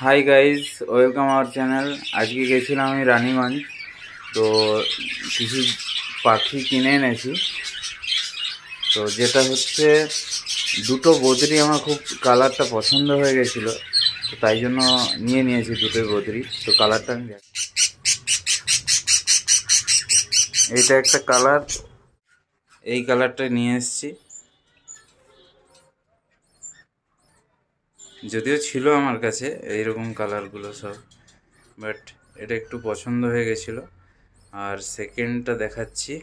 Hi guys, welcome our channel. আজকে গেছিলাম আমি রানীগঞ্জ, তো কিছু পাখি কিনে এনেছি। তো যেটা হচ্ছে দুটো বদ্রি আমার খুব কালারটা পছন্দ হয়ে গেছিলো, তো তাই জন্য নিয়েছি দুটোই বদ্রি। তো কালারটা আমি এইটা একটা কালার, এই কালারটা নিয়ে এসেছি। যদিও ছিল আমার কাছে এইরকম কালারগুলো সব, বাট এটা একটু পছন্দ হয়ে গেছিলো। আর সেকেন্ডটা দেখাচ্ছি।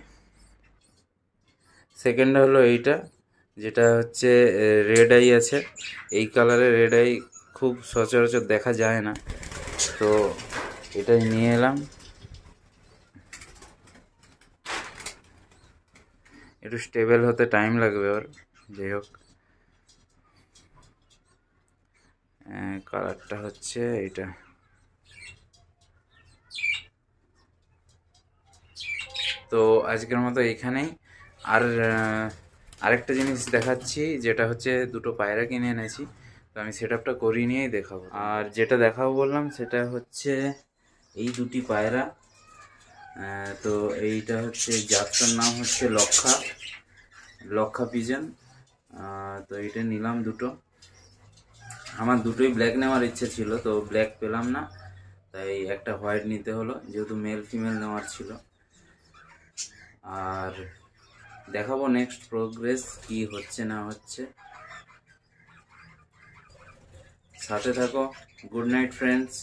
সেকেন্ডটা হলো এইটা, যেটা হচ্ছে রেড আই আছে। এই কালারের রেড আই খুব সচরাচর দেখা যায় না, তো এটাই নিয়ে এলাম। একটু স্টেবল হতে টাইম লাগবে ওর, যাই হোক। কালারটা হচ্ছে এইটা। তো আজকের মতো এইখানেই। আর আরেকটা জিনিস দেখাচ্ছি, যেটা হচ্ছে দুটো পায়রা কিনে এনেছি, তো আমি সেট আপটা করিয়ে নিয়েই দেখাবো। আর যেটা দেখাবো বললাম সেটা হচ্ছে এই দুটি পায়রা। তো এইটা হচ্ছে জাতটার নাম হচ্ছে লক্ষা পিজন। তো এইটা নিলাম দুটো। আমার দুটোই ব্ল্যাক নেওয়ার ইচ্ছে ছিল, তো ব্ল্যাক পেলাম না, তাই একটা হোয়াইট নিতে হলো, যেহেতু মেল ফিমেল নেওয়ার ছিল। আর দেখাবো নেক্সট প্রোগ্রেস কি হচ্ছে না হচ্ছে। সাথে থাকো। Good night friends.